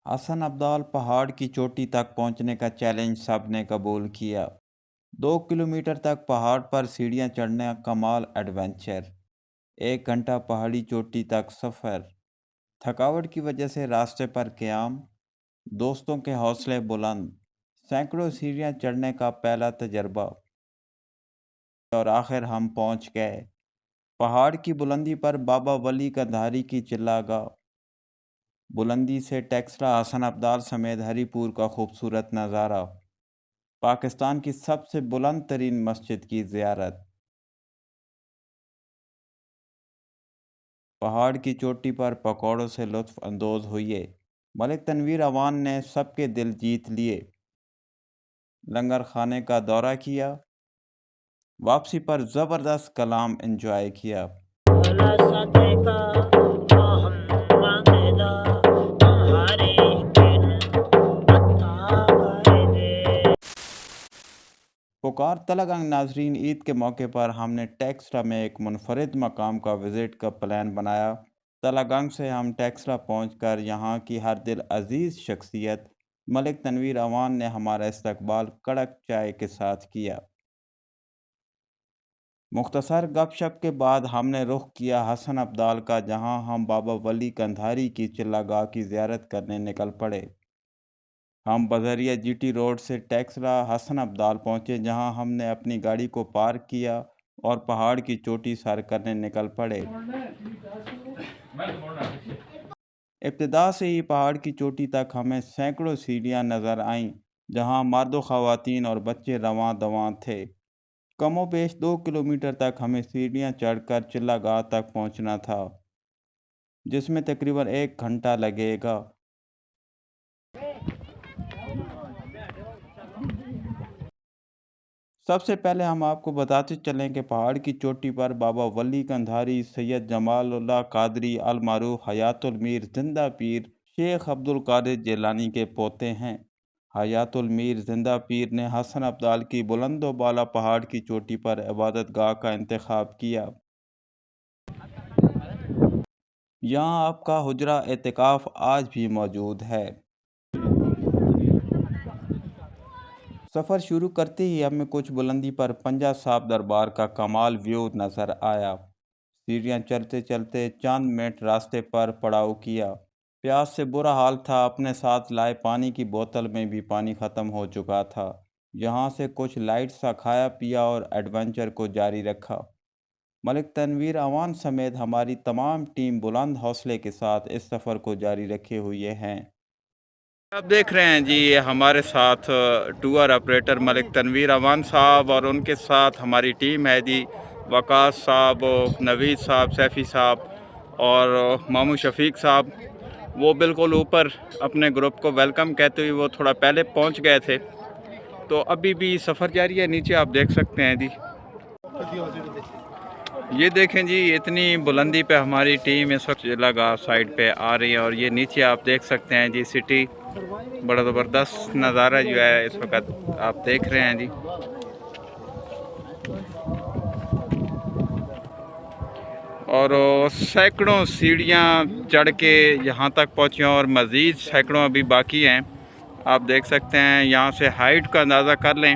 हसन अब्दाल पहाड़ की चोटी तक पहुंचने का चैलेंज सबने कबूल किया। 2 किलोमीटर तक पहाड़ पर सीढ़ियां चढ़ने कमाल एडवेंचर। 1 घंटा पहाड़ी चोटी तक सफ़र। थकावट की वजह से रास्ते पर क़याम। दोस्तों के हौसले बुलंद। सैकड़ों सीढ़ियां चढ़ने का पहला तजर्बा। और आखिर हम पहुंच गए पहाड़ की बुलंदी पर बाबा वली कंधारी की चिल्लागाह। बुलंदी से टेक्सला हसन अब्दाल समेत हरीपुर का खूबसूरत नज़ारा। पाकिस्तान की सबसे बुलंद तरीन मस्जिद की ज़ियारत। पहाड़ की चोटी पर पकौड़ों से लुत्फ़ अंदोज़ हुए। मलिक तनवीर अवान ने सबके दिल जीत लिए। लंगर खाने का दौरा किया। वापसी पर ज़बरदस्त कलाम एंजॉय किया। पुकार तलगंग नाजरीन, ईद के मौके पर हमने टेक्सला में एक मुनफरिद मकाम का विज़िट का प्लान बनाया। तलगंग से हम टेक्सला पहुंचकर यहां की हर दिल अजीज़ शख्सियत मलिक तनवीर अवान ने हमारा इस्तकबाल कड़क चाय के साथ किया। मुख्तसर गपशप के बाद हमने रुख किया हसन अब्दाल का, जहां हम बाबा वली कंधारी की चिल्लागाह की ज़ियारत करने निकल पड़े। हम बजरिया जीटी रोड से टेक्सला हसन अब्दाल पहुंचे, जहां हमने अपनी गाड़ी को पार्क किया और पहाड़ की चोटी सर करने निकल पड़े। इब्तिदा से ही पहाड़ की चोटी तक हमें सैकड़ों सीढ़ियां नज़र आईं, जहां मर्द ख़वातीन और बच्चे रवां दवां थे। कमोबेश 2 किलोमीटर तक हमें सीढ़ियां चढ़कर चिल्लागाह तक पहुंचना था, जिसमें तकरीबन 1 घंटा लगेगा। सबसे पहले हम आपको बताते चलें कि पहाड़ की चोटी पर बाबा वली कंधारी सैयद जमालुल्लाह कादरी अल मारूफ हयातुल मीर जिंदा पीर शेख अब्दुल कादिर जिलानी के पोते हैं। हयातुल मीर जिंदा पीर ने हसन अब्दाल की बुलंदो बाला पहाड़ की चोटी पर इबादत गाह का इंतखाब किया। यहाँ आपका हुजरा एतिकाफ आज भी मौजूद है। सफ़र शुरू करते ही हमें कुछ बुलंदी पर पंजा साहब दरबार का कमाल व्यू नज़र आया। सीढ़ियाँ चलते चलते चंद मिनट रास्ते पर पड़ाव किया। प्यास से बुरा हाल था, अपने साथ लाए पानी की बोतल में भी पानी ख़त्म हो चुका था। यहाँ से कुछ लाइट सा खाया पिया और एडवेंचर को जारी रखा। मलिक तनवीर अवान समेत हमारी तमाम टीम बुलंद हौसले के साथ इस सफ़र को जारी रखे हुए हैं। आप देख रहे हैं जी, ये हमारे साथ टूर ऑपरेटर मलिक तनवीर अवान साहब और उनके साथ हमारी टीम है जी। वकास साहब, नवीद साहब, सैफ़ी साहब और मामू शफीक साहब। वो बिल्कुल ऊपर अपने ग्रुप को वेलकम कहते हुए वो थोड़ा पहले पहुंच गए थे, तो अभी भी सफ़र जारी है। नीचे आप देख सकते हैं जी, ये देखें जी, इतनी बुलंदी पे हमारी टीम इस वक्त लगा साइड पे आ रही है। और ये नीचे आप देख सकते हैं जी, सिटी बड़ा ज़बरदस्त नज़ारा जो है इस वक्त आप देख रहे हैं जी। और सैकड़ों सीढ़ियाँ चढ़ के यहाँ तक पहुँचे और मज़ीद सैकड़ों अभी बाकी हैं। आप देख सकते हैं, यहाँ से हाइट का अंदाज़ा कर लें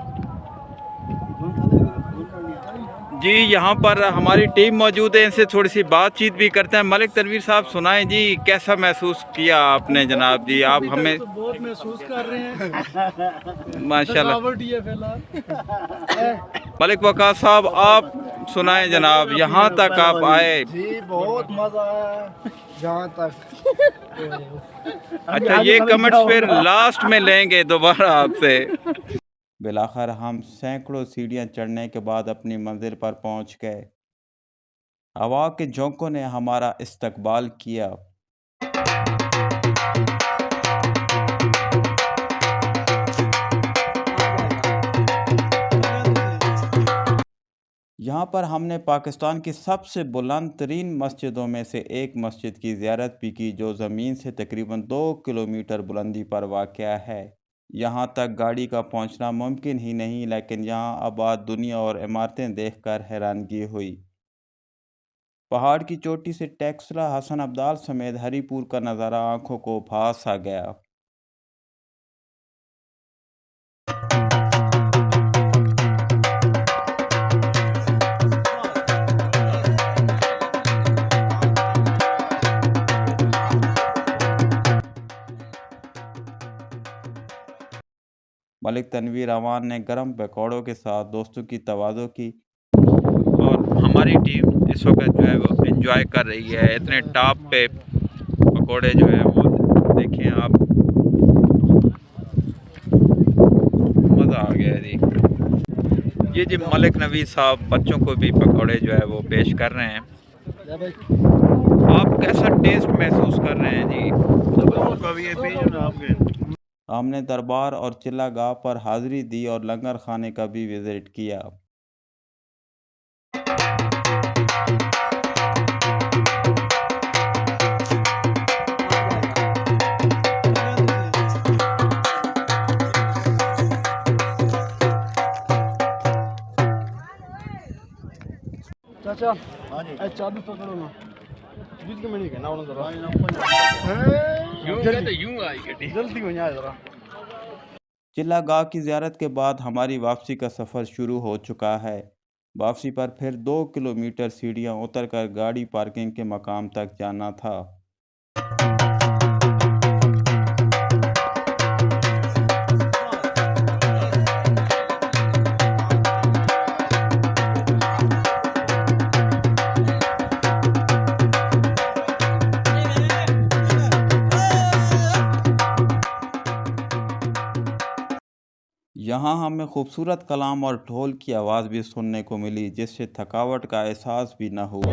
जी। यहाँ पर हमारी टीम मौजूद है, इनसे थोड़ी सी बातचीत भी करते हैं। मलिक तनवीर साहब, सुनाएं जी, कैसा महसूस किया आपने जनाब जी? आप हमें तो बहुत महसूस कर रहे हैं माशाल्लाह। मलिक वकास साहब, आप सुनाएं जनाब, यहाँ तक आप आए। जी बहुत मजा आया जहाँ तक। अच्छा, ये कमेंट्स फिर लास्ट में लेंगे दोबारा आपसे। बिलाखिर हम सैकड़ों सीढ़ियां चढ़ने के बाद अपनी मंजिल पर पहुंच गए। हवा के झोंकों ने हमारा इस्तकबाल किया। यहाँ पर हमने पाकिस्तान की सबसे बुलंद तरीन मस्जिदों में से एक मस्जिद की ज़ियारत भी की, जो ज़मीन से तकरीबन 2 किलोमीटर बुलंदी पर वाक़या है। यहाँ तक गाड़ी का पहुँचना मुमकिन ही नहीं, लेकिन यहाँ आबाद दुनिया और इमारतें देखकर हैरानगी हुई। पहाड़ की चोटी से टेक्सला हसन अब्दाल समेत हरीपुर का नज़ारा आंखों को भास आ गया। ملک تنویر امان نے گرم پکوڑوں کے ساتھ دوستوں کی تواضع کی اور ہماری ٹیم اس وقت جو ہے وہ انجوائے کر رہی ہے. اتنے ٹاپ پہ پکوڑے جو ہیں وہ دیکھیں آپ, مزہ آ گیا جی. یہ جی ملک نوید صاحب بچوں کو بھی پکوڑے جو ہے وہ پیش کر رہے ہیں. آپ کیسا ٹیسٹ محسوس کر رہے ہیں جی؟ ہم نے دربار اور چلا گاہ پر حاضری دی اور لنگر خانے کا بھی وزٹ کیا. चाचा चाबी पकड़ो ना बीच के में नहीं कहना उन्होंने जरा यूं आई गड्डी जल्दी हो जाए जरा. چلا گاہ کی زیارت کے بعد ہماری واپسی کا سفر شروع ہو چکا ہے. واپسی پر پھر 2 کلومیٹر سیڑھیاں اتر کر گاڑی پارکنگ کے مقام تک جانا تھا. یہاں ہمیں خوبصورت کلام اور ڈھول کی آواز بھی سننے کو ملی جس سے تھکاوٹ کا احساس بھی نہ ہوا.